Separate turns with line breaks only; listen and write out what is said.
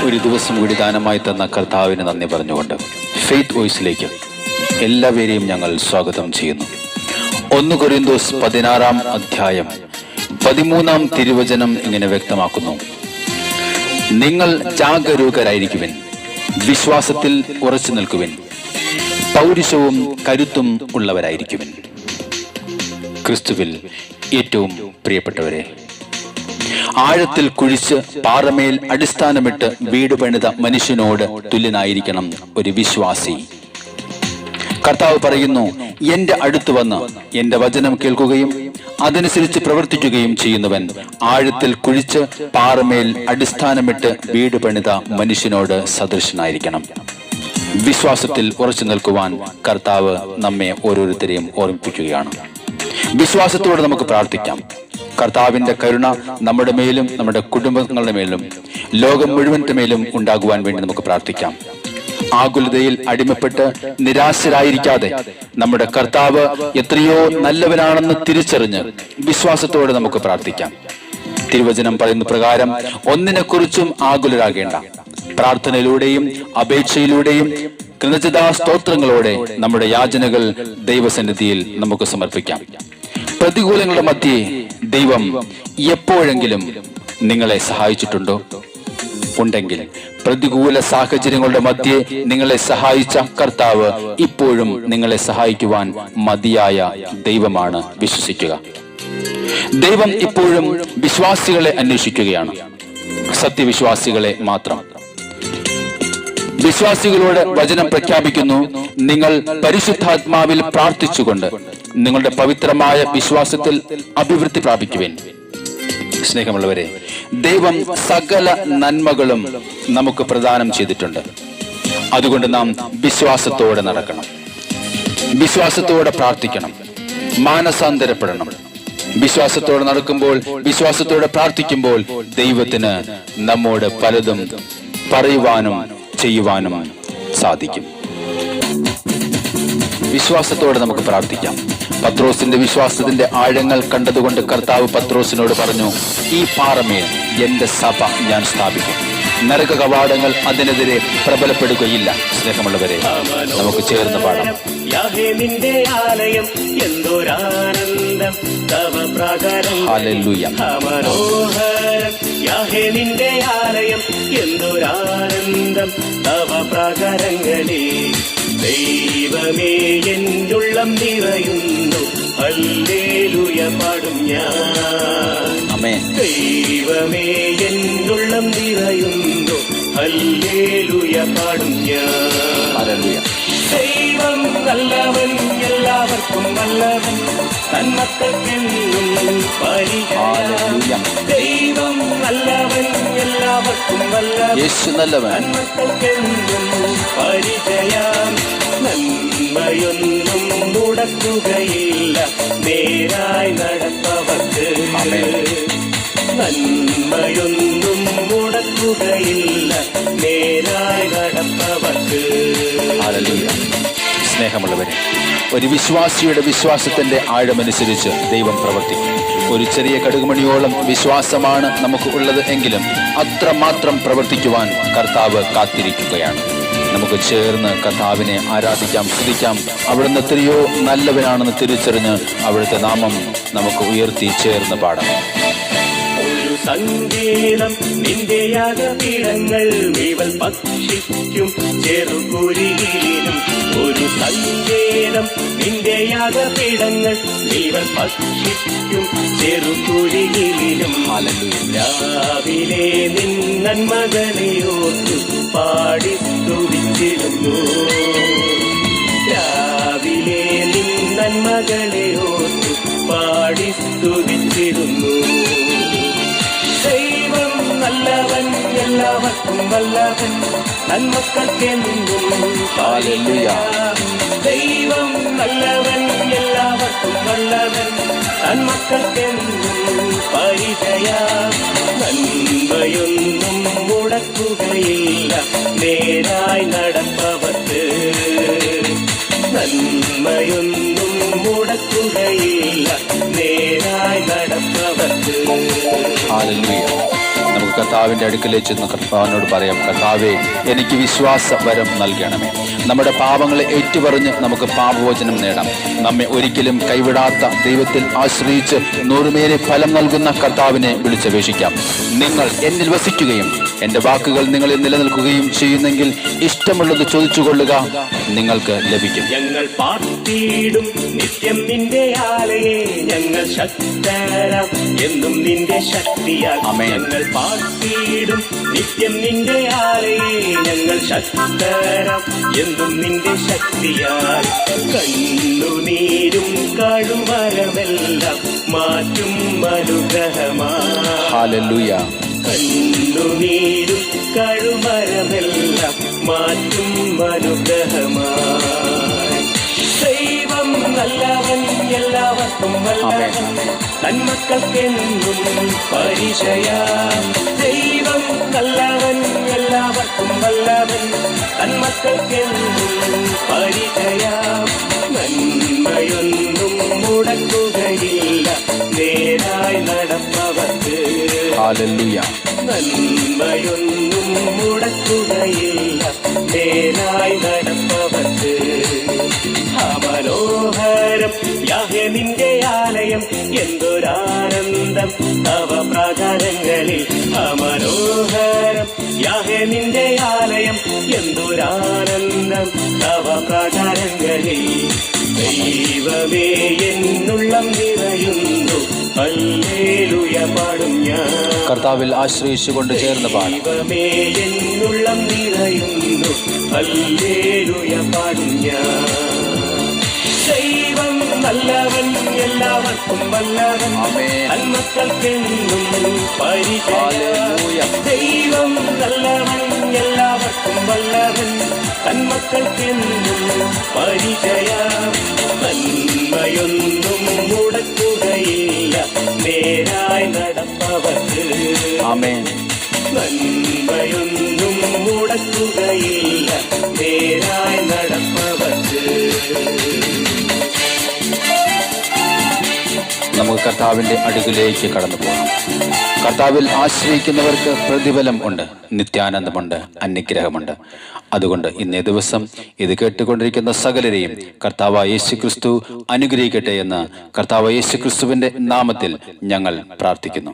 ഒരു ദിവസം കൂടി ദാനമായി തന്ന കർത്താവിന് നന്ദി പറഞ്ഞുകൊണ്ട് ഫെയ്ത്ത് വോയിസിലേക്ക് എല്ലാവരെയും ഞങ്ങൾ സ്വാഗതം ചെയ്യുന്നു. 1 കൊരിന്തോസ് 16-ാം അധ്യായം 13-ാം തിരുവചനം ഇങ്ങനെ വ്യക്തമാക്കുന്നു: നിങ്ങൾ ജാഗരൂകരായിരിക്കുവിൻ, വിശ്വാസത്തിൽ ഉറച്ചു നിൽക്കുവിൻ, പൗരുഷവും കരുത്തും ഉള്ളവരായിരിക്കുവിൻ. ക്രിസ്തുവിൽ ഏറ്റവും പ്രിയപ്പെട്ടവരെ, ആഴത്തിൽ കുഴിച്ച് പാറമേൽ അടിസ്ഥാനമിട്ട് വീട് പണിത മനുഷ്യനോട് തുല്യനായിരിക്കണം ഒരു വിശ്വാസി. കർത്താവ് പറയുന്നു, എന്റെ അടുത്ത് വന്ന് എന്റെ വചനം കേൾക്കുകയും അതനുസരിച്ച് പ്രവർത്തിക്കുകയും ചെയ്യുന്നവൻ ആഴത്തിൽ കുഴിച്ച് പാറമേൽ അടിസ്ഥാനമിട്ട് വീട് പണിത മനുഷ്യനോട് സദൃശനായിരിക്കണം. വിശ്വാസത്തിൽ ഉറച്ചു നിൽക്കുവാൻ കർത്താവ് നമ്മെ ഓരോരുത്തരെയും ഓർമ്മിപ്പിക്കുകയാണ്. വിശ്വാസത്തോടെ നമുക്ക് പ്രാർത്ഥിക്കാം. കർത്താവിന്റെ കരുണ നമ്മുടെ മേലും നമ്മുടെ കുടുംബങ്ങളുടെ മേലും ലോകം മുഴുവന്റെ മേലും ഉണ്ടാകുവാൻ വേണ്ടി നമുക്ക് പ്രാർത്ഥിക്കാം. ആകുലതയിൽ അടിമപ്പെട്ട് നിരാശരായിരിക്കാതെ നമ്മുടെ കർത്താവ് എത്രയോ നല്ലവനാണെന്ന് തിരിച്ചറിഞ്ഞ് വിശ്വാസത്തോടെ നമുക്ക് പ്രാർത്ഥിക്കാം. തിരുവചനം പറയുന്ന പ്രകാരം ഒന്നിനെക്കുറിച്ചും ആകുലരാകേണ്ട. പ്രാർത്ഥനയിലൂടെയും അപേക്ഷയിലൂടെയും കൃതജ്ഞതാ സ്തോത്രങ്ങളോടെ നമ്മുടെ യാചനകൾ ദൈവസന്നിധിയിൽ നമുക്ക് സമർപ്പിക്കാം. പ്രതികൂലങ്ങളുടെ മധ്യേ ദൈവം എപ്പോഴെങ്കിലും നിങ്ങളെ സഹായിച്ചിട്ടുണ്ടോ? ഉണ്ടെങ്കിൽ പ്രതികൂല സാഹചര്യങ്ങളുടെ മധ്യേ നിങ്ങളെ സഹായിച്ച കർത്താവ് ഇപ്പോഴും നിങ്ങളെ സഹായിക്കുവാൻ മതിയായ ദൈവമാണ്. വിശ്വസിക്കുക. ദൈവം ഇപ്പോഴും വിശ്വാസികളെ അന്വേഷിക്കുകയാണ്, സത്യവിശ്വാസികളെ മാത്രം. വിശ്വാസികളോട് വചനം പ്രഖ്യാപിക്കുന്നു, നിങ്ങൾ പരിശുദ്ധാത്മാവിൽ പ്രാർത്ഥിച്ചുകൊണ്ട് നിങ്ങളുടെ പവിത്രമായ വിശ്വാസത്തിൽ അഭിവൃദ്ധി പ്രാപിക്കുവിൻ. സ്നേഹമുള്ളവരെ, ദൈവം സകല നന്മകളും നമുക്ക് പ്രദാനം ചെയ്തിട്ടുണ്ട്. അതുകൊണ്ട് നാം വിശ്വാസത്തോടെ നടക്കണം, വിശ്വാസത്തോടെ പ്രാർത്ഥിക്കണം, മാനസാന്തരപ്പെടണം. വിശ്വാസത്തോടെ നടക്കുമ്പോൾ, വിശ്വാസത്തോടെ പ്രാർത്ഥിക്കുമ്പോൾ ദൈവത്തിന് നമ്മോട് പലതും പറയുവാനും ചെയ്യുവാനും സാധിക്കും. വിശ്വാസത്തോടെ നമുക്ക് പ്രാർത്ഥിക്കാം. പത്രോസിന്റെ വിശ്വാസത്തിന്റെ ആഴങ്ങൾ കണ്ടതുകൊണ്ട് കർത്താവ് പത്രോസിനോട് പറഞ്ഞു, ഈ പാറമേൽ എന്റെ സഭ ഞാൻ സ്ഥാപിക്കും, നരക കവാടങ്ങൾ അതിനെതിരെ പ്രബലപ്പെടുകയില്ല. സ്നേഹമുള്ളവരെ, നമുക്ക് ചേർന്ന് പാടാം. ഹല്ലേലൂയ.
നിന്റെ ആലയം എന്തൊരാനന്ദം തവ പ്രാകാരങ്ങളിൽ. ദൈവമേ എന്നുള്ളം നിറയുന്നു, ഹല്ലേലൂയ പാടും ഞാൻ. ദൈവമേ എന്നുള്ളം നിറയുന്നു, ഹല്ലേലൂയ പാടും ഞാൻ. ദൈവം നല്ലവൻ, എല്ലാവർക്കും നല്ലവൻ, തന്മക്കൾക്കെന്നും പരിചയം. ദൈവം നല്ലവൻ, എല്ലാവർക്കും നല്ലവൻ, തന്മക്കൾക്കെന്നും പരിചയം. നന്മയൊന്നും മുടക്കുകയില്ല നേരായി നടപ്പവർക്ക്. നന്മയൊന്നും മുടക്കുകയില്ല നേരായി നടപ്പവർക്ക്.
സ്നേഹമുള്ളവരെ, ഒരു വിശ്വാസിയുടെ വിശ്വാസത്തിന്റെ ആഴമനുസരിച്ച് ദൈവം പ്രവർത്തിക്കും. ഒരു ചെറിയ കടുകുമണിയോളം വിശ്വാസമാണ് നമുക്ക് ഉള്ളത് എങ്കിലും അത്രമാത്രം പ്രവർത്തിക്കുവാൻ കർത്താവ് കാത്തിരിക്കുകയാണ്. നമുക്ക് ചേർന്ന് കർത്താവിനെ ആരാധിക്കാം, സ്തുതിക്കാം. അവിടുന്ന് എത്രയോ നല്ലവനാണെന്ന് തിരിച്ചറിഞ്ഞ് അവിടുത്തെ നാമം നമുക്ക് ഉയർത്തി ചേർന്ന് പാടാം.
സങ്കേതം നിന്റെ യാഗപീഠങ്ങൾ ഇവൾ ഭക്ഷിക്കും ചെറുകുരിയിലും. ഒരു സങ്കേതം നിന്റെ യാഗപീഠങ്ങൾ ഇവൾ ഭക്ഷിക്കും ചെറുകുരിയിലും. രാവിലെ നിൻ നന്മകളെ ഓർത്തു പാടി സ്തുതിച്ചിരുന്നു. രാവിലെ നിൻ നന്മകളെ ഓർത്തു പാടി സ്തുതിച്ചിരുന്നു. ദൈവം നല്ലവൻ, എല്ലാവർക്കും വല്ലവൻ, നന്മക്കൾക്കെന്നും ഹല്ലേലൂയ. ദൈവം നല്ലവൻ, എല്ലാവർക്കും വല്ലവൻ, നന്മക്കൾക്കെന്നും പരിചയം. നന്മയൊന്നും മുടക്കുകയില്ല നേരായി നടപ്പവർക്ക്. നന്മയൊന്നും മുടക്കുകയില്ല നേരായി നടപ്പവർക്ക്.
നമുക്ക് കർത്താവിൻ്റെ അടുക്കലേക്ക് ചെന്ന് കർത്താവിനോട് പറയാം, കർത്താവേ എനിക്ക് വിശ്വാസ വരം നൽകണമേ. നമ്മുടെ പാപങ്ങളെ ഏറ്റുപറഞ്ഞ് നമുക്ക് പാപവചനം നേടാം. നമ്മെ ഒരിക്കലും കൈവിടാത്ത ദൈവത്തിൽ ആശ്രയിച്ച് നൂറുമേരെ ഫലം നൽകുന്ന കർത്താവിനെ വിളിച്ചപേക്ഷിക്കാം. നിങ്ങൾ എന്നിൽ വസിക്കുകയും എൻ്റെ വാക്കുകൾ നിങ്ങളിൽ നിലനിൽക്കുകയും ചെയ്യുന്നെങ്കിൽ ഇഷ്ടമുള്ളത് ചോദിച്ചുകൊള്ളുക, നിങ്ങൾക്ക് ലഭിക്കും.
ഞങ്ങൾ പാർത്തിയിടും നിത്യം നിന്റെ ആലയെ, ഞങ്ങൾ ശക്തരാം എന്നും നിന്റെ ശക്തിയാൽ.
ആമേൻ.
ഞങ്ങൾ പാർത്തിയിടും നിത്യം നിന്റെ ആലയെ, ഞങ്ങൾ ശക്തരാം എന്നും നിന്റെ ശക്തിയാൽ. കണ്ണുനീരും കഴുമരമെല്ലാം മാറ്റും അനുഗ്രഹമായി.
ഹല്ലേലൂയ.
കണ്ണുനീരും കഴുമരമെല്ലാം മാറ്റും അനുഗ്രഹമായി. ദൈവം നല്ലവൻ, എല്ലാവർക്കും വല്ലവൻ, തന്മക്കൾക്കെന്നും പരിചയം. ദൈവം നല്ലവൻ, എല്ലാവർക്കും വല്ലവൻ, തന്മക്കൾക്കെന്നും പരിചയം. നന്മയൊന്നും മുടക്കുകയില്ല നേരായി നടപ്പവർക്ക്.
ഹല്ലേലൂയ.
നന്മയൊന്നും മുടക്കുകയില്ല നേരായി നടപ്പവർക്ക്. മനോഹരം യാഹേ നിന്റെ ആലയം, എന്തൊരാനന്ദം തവ പ്രാകാരങ്ങളിൽ. മനോഹരം യാഹേ നിന്റെ ആലയം, എന്തൊരാനന്ദം തവ പ്രാകാരങ്ങളിൽ. ദൈവമേ എന്നുള്ളം നിറയുന്നു, ഹല്ലേലൂയ പാടും ഞാൻ.
കർത്താവിൽ ആശ്രയിച്ചുകൊണ്ട് ചേർന്ന് പാടും.
ദൈവമേ എന്നുള്ളം നിറയുന്നു, ഹല്ലേലൂയ പാടും ഞാൻ. ദൈവം നല്ലവൻ, എല്ലാവർക്കും വല്ലവൻ, തന്മക്കൾക്കെന്നും പരിചയം. ദൈവം നല്ലവൻ, എല്ലാവർക്കും വല്ലവൻ, തന്മക്കൾക്കെന്നും പരിചയം. നന്മയൊന്നും മുടക്കുകയില്ല നേരായി നടപ്പവർക്ക്.
ആമേൻ.
നന്മയൊന്നും മുടക്കുകയില്ല നേരായി നടപ്പവർക്ക്.
നമുക്ക് കർത്താവിൻ്റെ അടുക്കിലേക്ക് കടന്നു പോകാം. കർത്താവിൽ ആശ്രയിക്കുന്നവർക്ക് പ്രതിഫലം ഉണ്ട്, നിത്യാനന്ദമുണ്ട്, അനുഗ്രഹമുണ്ട്. അതുകൊണ്ട് ഇന്നേ ദിവസം ഇത് കേട്ടുകൊണ്ടിരിക്കുന്ന സകലരെയും കർത്താവായ യേശുക്രിസ്തു അനുഗ്രഹിക്കട്ടെ എന്ന് കർത്താവായ യേശുക്രിസ്തുവിൻ്റെ നാമത്തിൽ ഞങ്ങൾ പ്രാർത്ഥിക്കുന്നു.